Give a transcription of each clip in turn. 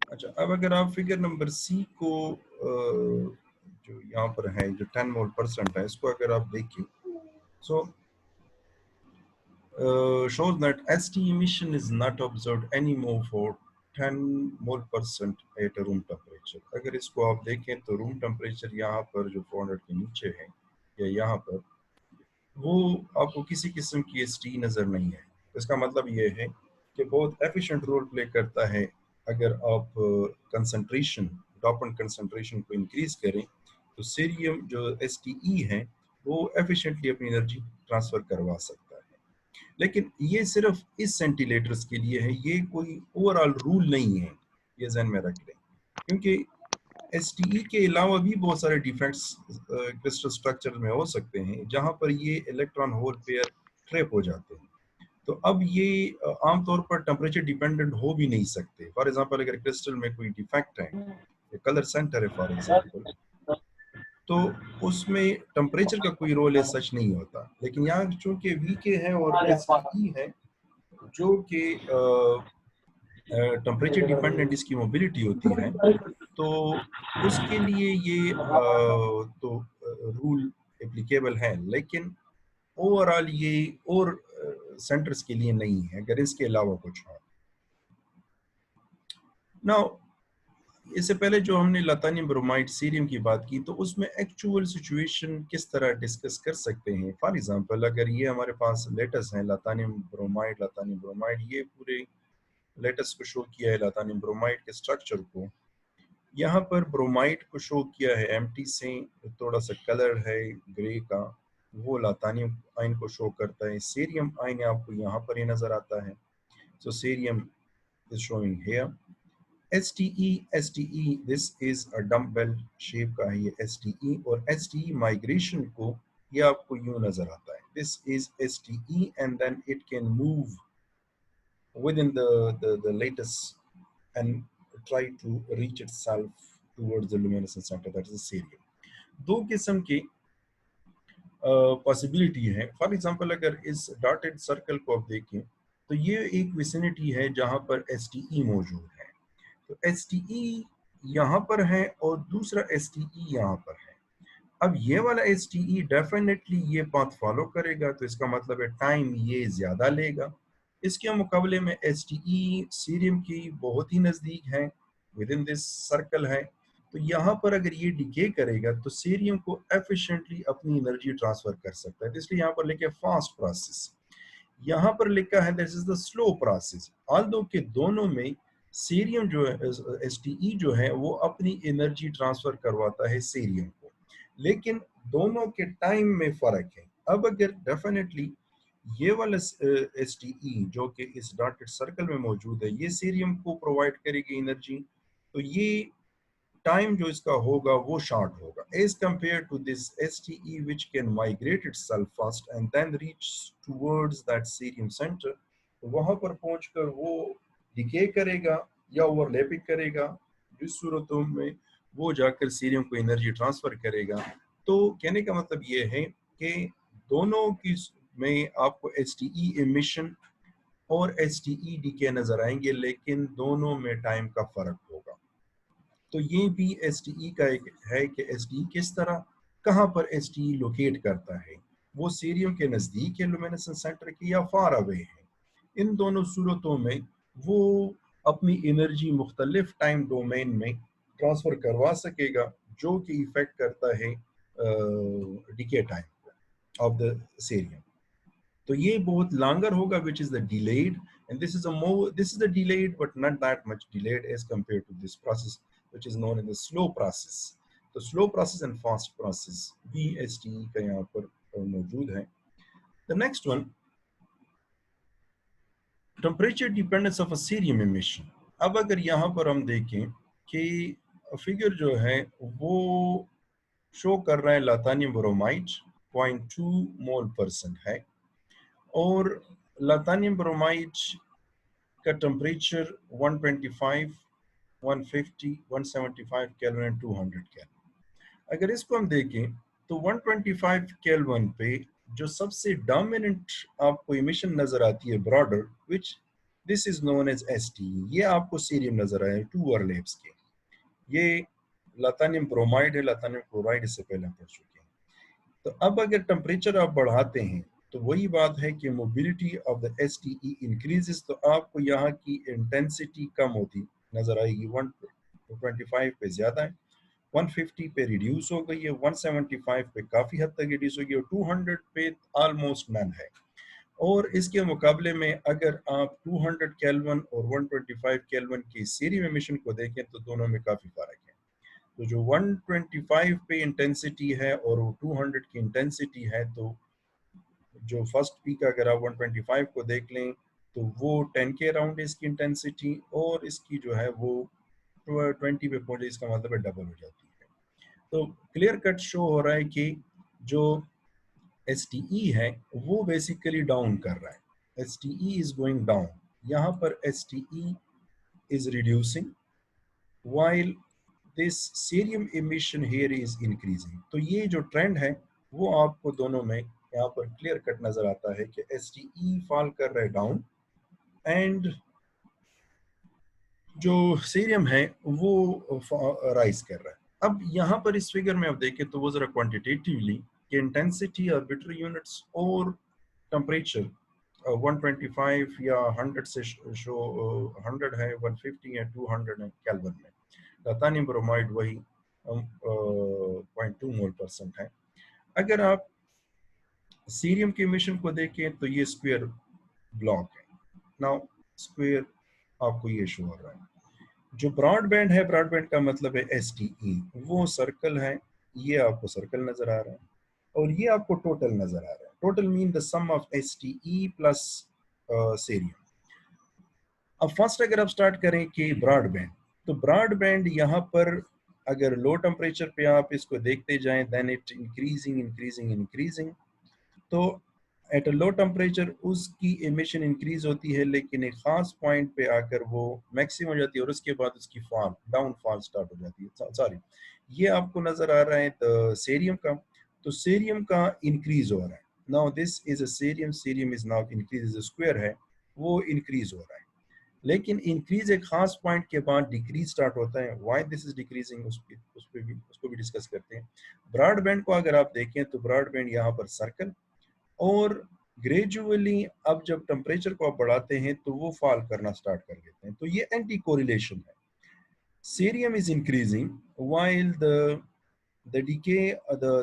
अच्छा, अब अगर आप फिगर नंबर सी को जो यहाँ पर है जो 10 मोल परसेंट है, इसको अगर आप देखिए, सो shows that ST emission is not observed anymore for 10 mole percent at a room temperature. अगर इसको आप देखें तो रूम टेम्परेचर यहाँ पर जो 400 के नीचे है या यहाँ पर, वो आपको किसी किस्म की ST नज़र नहीं है। इसका मतलब ये है कि बहुत एफिशिएंट रोल प्ले करता है अगर आप कंसंट्रेशन, डोपेंट कंसंट्रेशन को इंक्रीज करें, तो सीरियम जो STE है वो एफिशिएंटली अपनी एनर्जी ट्रांसफर करवा सकता है। लेकिन ये सिर्फ इस सेंटिलेटर्स के लिए है, ये कोई ओवरऑल रूल नहीं है, ये ध्यान में रख लें। क्योंकि STE के अलावा भी बहुत सारे डिफेक्ट्स क्रिस्टल स्ट्रक्चर में हो सकते हैं जहां पर ये इलेक्ट्रॉन होल पेयर ट्रैप हो जाते हैं। तो अब ये आमतौर पर टेम्परेचर डिपेंडेंट हो भी नहीं सकते। फॉर एग्जांपल अगर क्रिस्टल में कोई डिफेक्ट है, कलर सेंटर है फॉर एग्जांपल, तो उसमें टेम्परेचर का कोई रोल है सच नहीं होता। लेकिन यहाँ चूंकि VK है और STE है जो कि टेम्परेचर डिपेंडेंट इसकी मोबिलिटी होती है, तो उसके लिए ये तो रूल एप्लीकेबल है, लेकिन ओवरऑल ये और सेंटर्स के लिए नहीं है अगर इसके अलावा कुछ हो। नाउ इससे पहले जो हमने लतानियम ब्रोमाइड सीरियम की बात की, तो उसमें एक्चुअल सिचुएशन किस तरह डिस्कस कर सकते हैं। फॉर एग्जांपल अगर ये हमारे पास लेटेस्ट है लतानियम ब्रोमाइड, ये पूरे लेटेस्ट को शो किया है लतानियम ब्रोमाइड के स्ट्रक्चर को। यहाँ पर ब्रोमाइड को शो किया है एम्प्टी से, थोड़ा सा कलर है ग्रे का, वो लतानियम आयन को शो करता है। सीरियम आयन आपको यहाँ पर ही नजर आता है, so cerium is showing here. STE, this is a dumbbell shape का है ये STE, और STE माइग्रेशन को ये आपको यूं नजर आता है, this is STE and then it can move within the lattice and try to reach itself towards the luminescent center, that is the cerium. दो किस्म की पॉसिबिलिटी है। फॉर एग्जांपल अगर इस डॉटेड सर्कल को आप देखें तो ये एक विसिनिटी है जहां पर STE मौजूद है। तो STE यहाँ पर है और दूसरा STE यहाँ पर है। अब ये वाला STE डेफिनेटली ये पाथ फॉलो करेगा, तो इसका मतलब है टाइम ये ज्यादा लेगा। इसके मुकाबले में STE सीरियम की बहुत ही नजदीक है, विद इन दिस सर्कल है। तो यहाँ पर अगर ये डिके करेगा तो सीरियम को एफिशिएंटली अपनी एनर्जी ट्रांसफर कर सकता है, तो इसलिए यहाँ पर लिखे फास्ट प्रोसेस, यहाँ पर लिखा है this is the slow process. Although के दोनों में सीरियम जो है, STE जो है वो अपनी एनर्जी ट्रांसफर करवाता है सीरियम को, लेकिन दोनों के टाइम में फर्क है। अब अगर डेफिनेटली ये वाला STE जो कि इस डॉटेड सर्कल में मौजूद है, ये सीरियम को प्रोवाइड करेगी एनर्जी, तो ये टाइम जो इसका होगा वो शॉर्ट होगा as compare to this STE which can migrate itself first and then reach towards that cerium centre. तो वहां पर पहुंचकर वो डिके करेगा या ओवरलैपिंग करेगा, जिस सूरतों में वो जाकर सीरियम को एनर्जी ट्रांसफर करेगा। तो कहने का मतलब ये है कि दोनों की में आपको STE एमिशन और STE डीके नजर आएंगे, लेकिन दोनों में टाइम का फर्क होगा। तो ये भी STE का एक है कि STE किस तरह, कहाँ पर STE लोकेट करता है, वो सीरियम के नज़दीक है लुमिनेसेंट सेंटर के या फार अवे है। इन दोनों सूरतों में वो अपनी एनर्जी मुख्तलिफ टाइम डोमेन में ट्रांसफ़र करवा सकेगा, जो कि इफेक्ट करता है decay time of the cerium. तो ये बहुत लॉन्गर होगा, which is the delayed, and this is the delayed but not that much delayed as compared to this process which is known as the slow process. तो slow process and fast process VSTE का यहाँ पर मौजूद है। The next one, temperature dependence of a cerium emission. अब अगर यहाँ पर हम देखें कि फिगर जो है वो शो कर रहा है लतानियम ब्रोमाइड 0.2 मोल परसेंट है, और लतानियम ब्रोमाइड का टेम्परेचर 125, 150, 175 केल्विन एंड 200 केल्विन। अगर इसको हम देखें तो 125 केल्विन पे जो सबसे डोमिनेंट आपको इमिशन नजर आती है broader, which this is known as STE। ये आपको सीरियम नजर आए 2 ओवरलैप्स के, ये लतानियम ब्रोमाइड है, लतानियम क्लोराइड इससे पहले हम पढ़ चुके हैं। तो अब अगर टेम्परेचर आप बढ़ाते हैं तो वही बात है कि mobility of the STE increases, तो आपको यहाँ की इंटेंसिटी कम होती नजर आएगी। 125 पे ज्यादा है, 150 पे रिड्यूस हो गई है, 175 पे काफी हद तक रिड्यूस हो गई है, और 200 पे ऑलमोस्ट नन है। और इसके मुकाबले में अगर आप 200 केल्विन और 125 केल्विन की सीरियम एमिशन को देखें तो दोनों में काफी फर्क है। तो जो 125 पे इंटेंसिटी है और वो 200 की इंटेंसिटी है, तो जो फर्स्ट पीक अगर आप 125 को देख लें तो वो 10 के अराउंड है इसकी इंटेंसिटी, और इसकी जो है वो 20 पे पहुंचे, इसका मतलब है डबल हो जाती है। तो क्लियर कट शो हो रहा है कि जो STE है वो बेसिकली डाउन कर रहा है, STE इज गोइंग डाउन। यहाँ पर STE is reducing while this cerium emission here is increasing। तो ये जो ट्रेंड है वो आपको दोनों में यहाँ पर क्लियर कट नजर आता है कि STE फॉल कर रहा है डाउन, एंड जो सीरियम है वो राइज कर रहा है। अब यहाँ पर इस फिगर में आप देखें तो वो जरा क्वांटिटेटिवली कि इंटेंसिटी, आर्बिट्ररी यूनिट्स और टेम्परेचर 125 या 100 से शो 100 है, 150 है, 200 है केल्विन में। लतानियम ब्रोमाइड वही 0.2 मोल % है। अगर आप सीरियम के एमिशन को देखें तो ये स्क्वायर ब्लॉक है। नाउ स्क्वायर आपको ये शो हो रहा है। जो ब्रॉडबैंड है, ब्रॉडबैंड का मतलब है STE, वो सर्कल है, ये आपको सर्कल नजर आ रहा है, और ये आपको टोटल नजर आ रहा है। Total mean the sum of STE plus cerium. अब फर्स्ट अगर आप स्टार्ट करें कि ब्रॉडबैंड, तो ब्रॉडबैंड यहाँ पर अगर लो टेम्परेचर पे आप इसको देखते जाएं then it increasing increasing increasing. तो एट अ लो टेम्परेचर उसकी एमिशन इंक्रीज होती है, लेकिन एक खास पॉइंट पे आकर वो मैक्सिमम हो जाती है, और उसके बाद उसकी फॉल डाउनफॉल स्टार्ट हो जाती है। सॉरी, ये आपको नजर आ रहा है तो सीरियम का, तो सीरियम का इंक्रीज हो रहा है। Now this is a cerium, cerium is now increase, square है वो इंक्रीज हो रहा है, लेकिन इंक्रीज एक खास पॉइंट के बाद डिक्रीज स्टार्ट होता है। व्हाई दिस इज डिक्रीजिंग, उसको भी डिस्कस करते हैं। ब्रॉडबैंड को अगर आप देखें तो ब्रॉडबैंड यहाँ पर सर्कल, और ग्रेजुअली अब जब टेम्परेचर को आप बढ़ाते हैं तो वो फॉल करना स्टार्ट कर देते हैं। तो ये एंटी कोरिलेशन है। Cerium is increasing while the decay the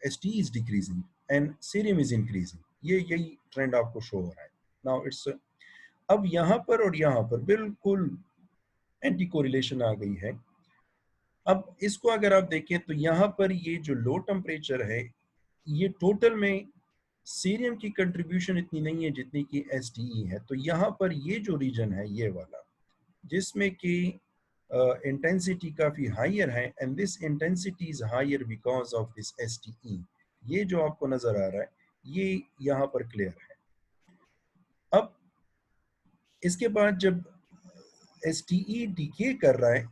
ST is decreasing and cerium is increasing। ये यही ट्रेंड आपको शो हो रहा है। नाउ इट्स, अब यहाँ पर और यहाँ पर बिल्कुल एंटी कोरिलेशन आ गई है। अब इसको अगर आप देखें तो यहाँ पर ये जो लो टेम्परेचर है, ये टोटल में सीरियम की कंट्रीब्यूशन इतनी नहीं है जितनी कि STE है। तो यहाँ पर ये जो रीजन है ये वाला, जिसमें कि इंटेंसिटी काफी हायर है, and this intensity is higher because of this STE। ये जो आपको नजर आ रहा है ये यहाँ पर क्लियर है। अब इसके बाद जब STE डीके कर रहा है,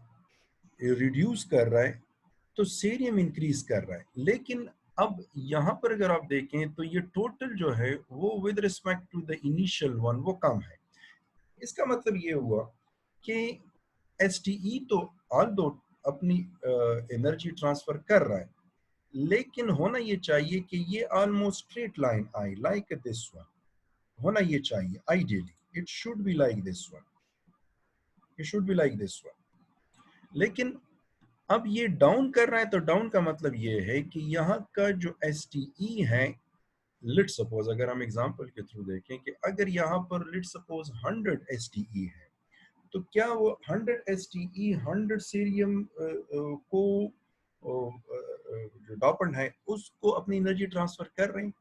रिड्यूस कर रहा है, तो सीरियम इंक्रीज कर रहा है। लेकिन अब यहाँ पर अगर आप देखें तो ये टोटल जो है वो with respect to the initial one वो कम है। इसका मतलब ये हुआ कि STE तो ऑल्दो अपनी एनर्जी ट्रांसफर कर रहा है, लेकिन होना ये चाहिए कि ये ऑलमोस्ट स्ट्रेट लाइन आए लाइक दिस वन। होना ये चाहिए ideally, it should be like this one, it should be like this one. लेकिन अब ये डाउन कर रहा है, तो डाउन का मतलब ये है कि यहाँ का जो STE है, लेट सपोज अगर हम एग्जांपल के थ्रू देखें कि अगर यहाँ पर लेट सपोज 100 STE है, तो क्या वो 100 STE 100 सीरियम को जो डोपेंट है उसको अपनी एनर्जी ट्रांसफर कर रहे हैं?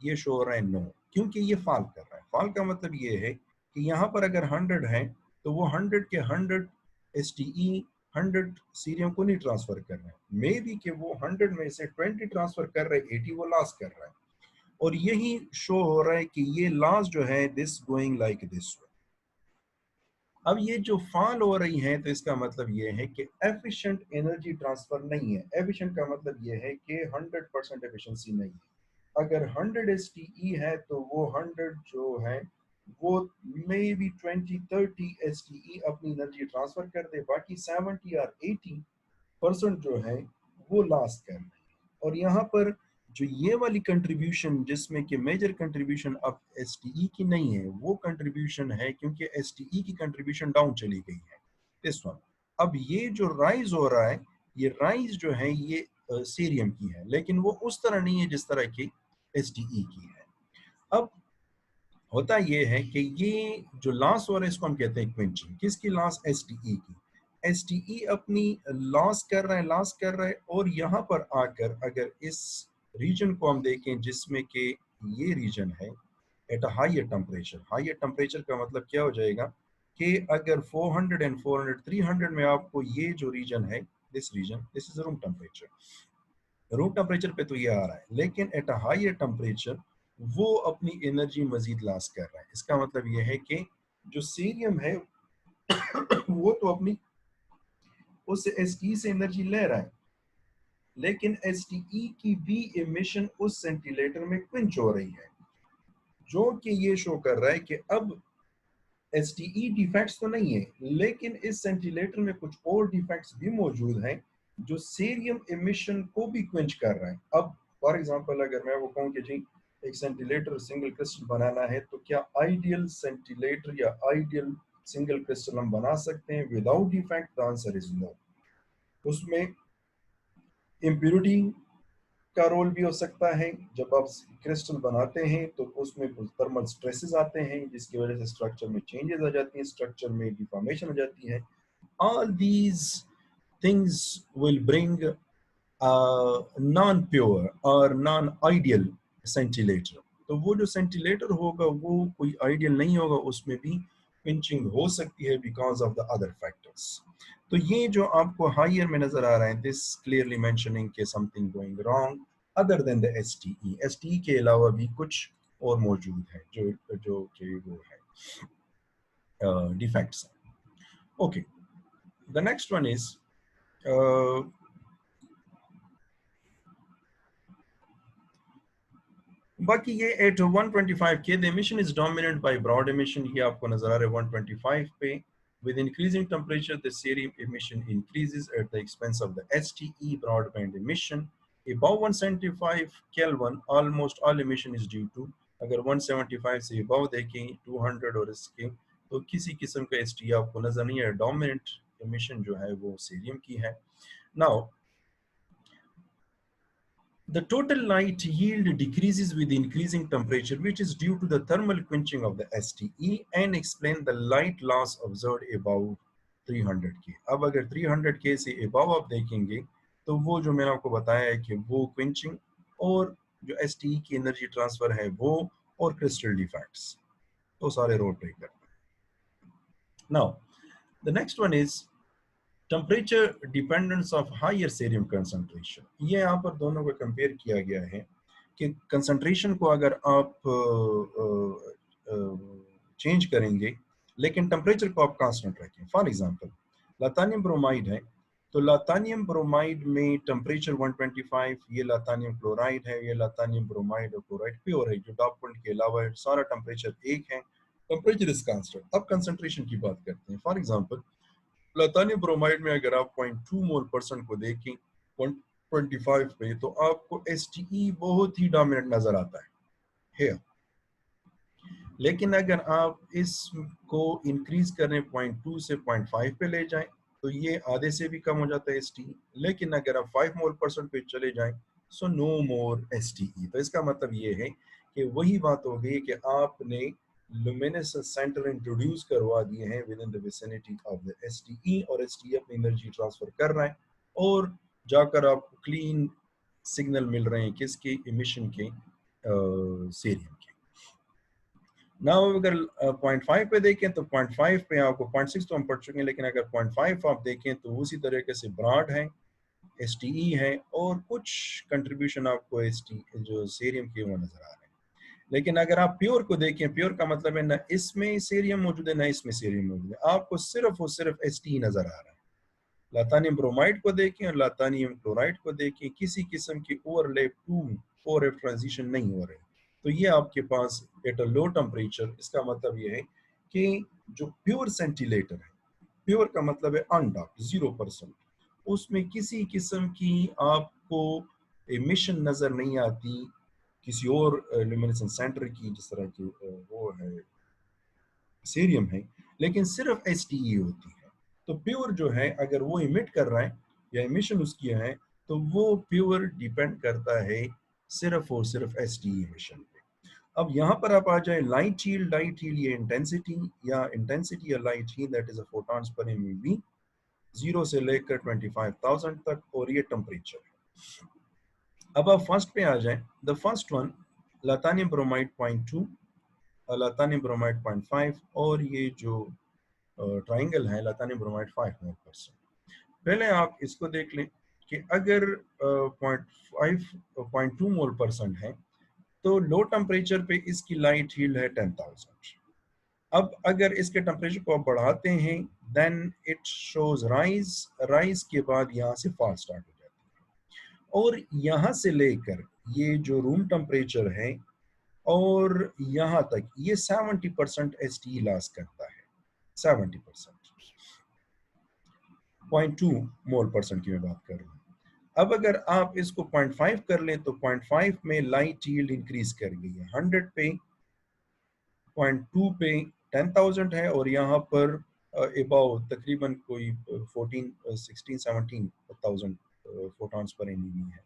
ये शो हो रहा है नो, क्योंकि ये फॉल कर रहा है। फॉल का मतलब ये है कि यहाँ पर अगर 100 है तो वो 100 के 100 STE 100 सीरियम को नहीं ट्रांसफर कर रहे हैं, मे बी कि वो 100 में से 20 ट्रांसफर कर रहे हैं, 80 वो लॉस कर रहा है। और यही शो हो रहा है कि ये लॉस जो है दिस गोइंग लाइक दिस। अब ये जो फॉल हो रही है तो इसका मतलब ये है कि एफिशिएंट एनर्जी ट्रांसफर नहीं है। एफिशिएंट का मतलब ये है कि 100% एफिशिएंसी नहीं है। अगर 100 STE है तो वो 100 जो है वो मे बी 20-30 STE अपनी एनर्जी ट्रांसफर कर दे, बाकी 70 और 80% जो है वो लास्ट कर रहे हैं। और यहाँ पर जो ये वाली कंट्रीब्यूशन जिसमें कि मेजर कंट्रीब्यूशन अब STE की नहीं है, वो कंट्रीब्यूशन है क्योंकि STE की कंट्रीब्यूशन डाउन चली गई है इस वक्त। अब ये जो राइज हो रहा है, ये राइज जो है ये सीरियम की है, लेकिन वो उस तरह नहीं है जिस तरह की STE की है। अब होता ये है कि ये जो लॉस हो रहा है इसको हम कहते हैं क्विंचिंग। किसकी लॉस? STE की। STE अपनी लॉस कर रहा है और यहाँ पर आकर अगर इस रीजन को हम देखें जिसमें कि ये रीजन है एट अ हाइयर टेम्परेचर का मतलब क्या हो जाएगा कि अगर 400 एंड 400 300 में आपको ये जो रीजन है, दिस इज रूम टेम्परेचर पे तो ये आ रहा है, लेकिन एट अ हायर टेम्परेचर वो अपनी एनर्जी मजीद लॉस कर रहा है। इसका मतलब ये है कि जो सीरियम है वो तो अपनी उस STE से एनर्जी ले रहा है, लेकिन STE की भी इमिशन उस सेंटिलेटर में क्विंच हो रही है, जो कि ये शो कर रहा है कि अब STE डिफेक्ट्स तो नहीं है, लेकिन इस सेंटिलेटर में कुछ और डिफेक्ट्स भी मौजूद हैं जो सीरियम इमिशन को भी क्विंच कर रहे हैं। अब फॉर एग्जांपल अगर मैं वो कहूँ कि जी एक सेंटिलेटर सिंगल क्रिस्टल बनाना है, तो क्या आइडियल सेंटिलेटर या आइडियल सिंगल क्रिस्टल हम बना सकते हैं without defect? The answer is no. उसमें इम्प्योरिटी का रोल भी हो सकता है। जब आप क्रिस्टल बनाते हैं तो उसमें कुछ थर्मल स्ट्रेसेस आते हैं जिसकी वजह से स्ट्रक्चर में चेंजेस आ जाती हैं, स्ट्रक्चर में डिफॉर्मेशन हो जाती है। All these things will bring non pure और नॉन आइडियल सेंटिलेटर। तो वो जो सेंटिलेटर होगा वो कोई आइडियल नहीं होगा, उसमें भी पिंचिंग हो सकती है because of the other factors. तो ये जो आपको हायर में नजर आ रहा है, दिस क्लियरली मेंशनिंग के something going wrong other than the STE के अलावा भी कुछ और मौजूद है जो जो कि वो है defects. Okay, the next one is बाकी ये at 125 K the emission is dominated by broad emission. ये आपको नजर आ रहा है 125 पे। With increasing temperature the cerium emission increases at the expense of the STE broadband emission. above 175 Kelvin almost all emission is due to, अगर 175 से above देखें 200 और इसके, तो किसी किस्म का STE आपको नजर नहीं है। डोमिनेंट एमिशन जो है वो सीरियम की है। Now the total light yield decreases with increasing temperature, which is due to the thermal quenching of the STE and explain the light loss observed above 300 K। अब अगर 300 K से above आप देखेंगे तो वो जो मैंने आपको बताया है कि वो क्विंचिंग और जो STE की एनर्जी ट्रांसफर है वो और क्रिस्टल डिफेक्ट्स तो सारे रोल प्ले करते हैं। Now the next one is temperature dependence of higher cerium concentration. ये यहाँ पर दोनों को कंपेयर किया गया है कि कंसंट्रेशन को अगर आप चेंज करेंगे लेकिन टेम्परेचर को आप कांस्टेंट रखें। फॉर एग्जांपल लातानियम ब्रोमाइड है, तो लातानियम ब्रोमाइड में टेम्परेचर 125, ये लातानियम क्लोराइड है, ये लातानियम ब्रोमाइड और क्लोराइड प्योर है जो डॉपंट के अलावा सारा टेम्परेचर एक है, टेम्परेचर इज कांस्टेंट। अब कंसंट्रेशन की बात करते हैं। फॉर एग्जांपल लतानियम ब्रोमाइड में अगर आप 0.2 मोल परसेंट को देखें 125 पे, तो आपको STE बहुत ही डोमिनेंट नजर आता है। लेकिन अगर आप इसको इंक्रीज करें 0.2 से 0.5 पे ले जाएं तो ये आधे से भी कम हो जाता है STE। लेकिन अगर आप 5 मोल परसेंट पे चले जाएं सो नो मोर STE। तो इसका मतलब ये है कि वही बात हो गई कि आपने लुमिनेसेंस सेंटर इंट्रोड्यूस करवा दिए हैं with in the vicinity of the STE, और STE अपनी एनर्जी ट्रांसफर कर रहा है और जाकर आपको क्लीन सिग्नल मिल रहे हैं किसके? इमिशन के, सीरियम के। ना अगर 0.5 पे देखें तो 0.5 पे आपको 0.6 तो हम पढ़ चुके हैं, लेकिन अगर 0.5 आप देखें तो उसी तरीके से ब्रॉड है, STE है और कुछ कंट्रीब्यूशन आपको STE जो सीरियम की वो नजर आ रहे हैं। लेकिन अगर आप प्योर को देखें, प्योर का मतलब है ना इसमें सीरियम मौजूद है ना इसमें सीरियम मौजूद है, आपको सिर्फ और सिर्फ STE नजर आ रहा है। लातानियम ब्रोमाइड को देखें और लातानियम क्लोराइड को देखें, किसी किस्म की ओवरलैप 2 4F ट्रांजिशन नहीं हो रही। तो ये आपके पास एट अ लो टेम्परेचर, इसका मतलब ये है कि जो प्योर सेंटिलेटर है, प्योर का मतलब है अनडॉप्ड 0%, उसमें किसी किस्म की आपको एमिशन नज़र नहीं आती किसी और ल्यूमिनेसेंस सेंटर की, जिस तरह की वो है सीरियम है, लेकिन सिर्फ एस होती है। तो प्योर जो है अगर वो इमिट कर रहा है या इमिशन उसकी है, तो वो प्योर डिपेंड करता है सिर्फ और सिर्फ एस इमिशन पे। अब यहाँ पर आप आ जाए लाइट हील। लाइट हील ये इंटेंसिटी या light yield that is a photons पर एमईवी, 0 से लेकर 25,000 तक, और ये टेम्परेचर है। अब आप फर्स्ट पे आ जाए, the first one lanthanum bromide 0.2, lanthanum bromide 0.5, और ये जो ट्राइंगल है लतानियम ब्रोमाइड 5%। पहले आप इसको देख लें कि अगर 0.2 मोल परसेंट है तो लो टेम्परेचर पे इसकी लाइट हील्ड है 10,000। अब अगर इसके टेम्परेचर को आप बढ़ाते हैं then it shows rise, rise के बाद यहाँ से फॉल स्टार्ट हो जाती है, और यहाँ से लेकर ये जो रूम टेम्परेचर है और यहाँ तक ये 70% एस टी लॉस करता है। 70%, 0.2 मोल परसेंट की मैं बात कर रहा हूँ। अब अगर आप इसको 0.5 कर लें तो 0.5 में लाइट यील्ड इंक्रीज कर गई है 100 पे, 0.2 पे 10,000 है, और यहाँ पर अबाउट तकरीबन कोई 14 16 17,000 फोटॉन्स पर एमईवी है।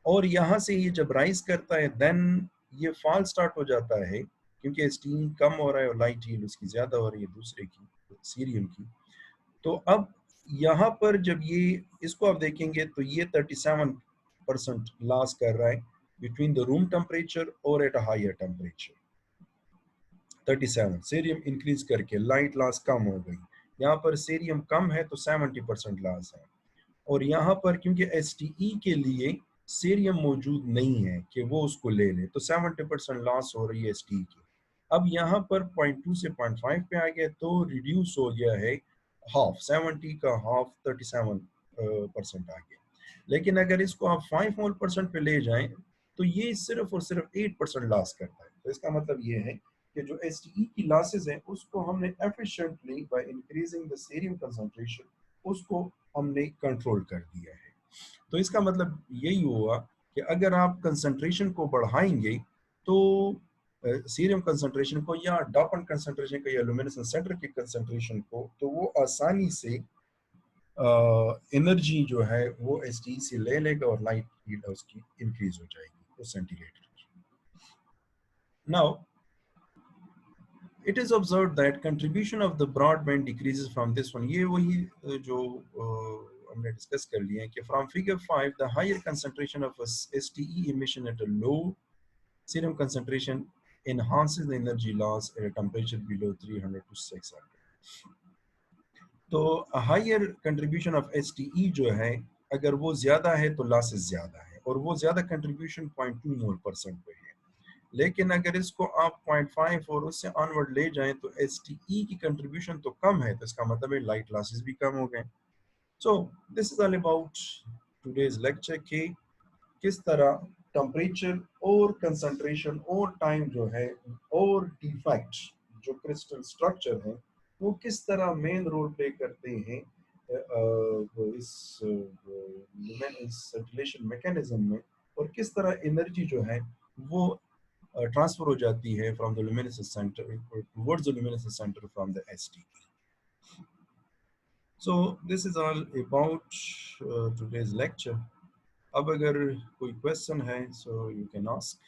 और यहाँ से ये जब राइज करता है देन ये फॉल स्टार्ट हो जाता है, क्योंकि स्टीम कम हो रहा है और लाइट यील्ड उसकी ज्यादा हो रही है दूसरे की, सीरियम की। तो अब यहाँ पर जब ये इसको आप देखेंगे तो ये 37% लॉस कर रहा है बिटवीन द रूम टेम्परेचर और at a higher temperature. 37 cerium increase करके लाइट लॉस कम हो गई। यहाँ पर सीरियम कम है तो 70% लॉस है, और यहाँ पर क्योंकि एस के लिए सीरियम मौजूद नहीं है कि वो उसको ले ले, तो 70% लॉस हो रही है एस की। अब यहाँ पर 0.2 से 0.5 पे आ गया तो रिड्यूस हो गया है हाफ, 70 का हाफ 37% आ गया। लेकिन अगर इसको आप 5 मोल परसेंट पे ले जाएं तो ये सिर्फ और सिर्फ 8% लॉस करता है। तो इसका मतलब ये है कि जो एस की लॉसेज हैं उसको हमने efficiently by increasing the cerium concentration उसको हमने कंट्रोल कर दिया है। तो इसका मतलब यही हुआ कि अगर आप कंसंट्रेशन को बढ़ाएंगे तो सीरियम कंसंट्रेशन को या डोपेंट कंसंट्रेशन को या लुमिनेसेंस सेंटर के कंसंट्रेशन को, तो वो आसानी से एनर्जी जो है वो एस से ले लेगा और लाइट हीट उसकी इंक्रीज हो जाएगी उस सेंटीग्रेड की। Now it is observed that contribution of the broadband decreases from this one। ये वही जो हमने डिस्कस कर लिए हैं कि from figure 5 the higher concentration of a STE emission at a low serum concentration enhances the energy loss at a temperature below 300 to 600। तो higher contribution of STE जो है अगर वो ज्यादा है तो लॉसेस ज्यादा है, और वो ज्यादा कंट्रीब्यूशन 0.2 मोल परसेंट पे है। लेकिन अगर इसको आप 0.5 और उससे ऑनवर्ड ले जाएं तो STE की कंट्रीब्यूशन तो कम है, तो इसका मतलब है लाइट लॉसेस भी कम हो गए। So this is all about today's lecture के किस तरह टेम्परेचर और कंसंट्रेशन और टाइम जो है और डिफेक्ट जो क्रिस्टल स्ट्रक्चर है वो किस तरह मेन रोल प्ले करते हैं इस सर्कुलेशन मैकेनिज्म में, और किस तरह एनर्जी जो है वो ट्रांसफर हो जाती है from the luminescence centre towards the luminescence centre from the ST। So this is all about today's lecture. अब अगर कोई क्वेश्चन है सो यू कैन आस्क।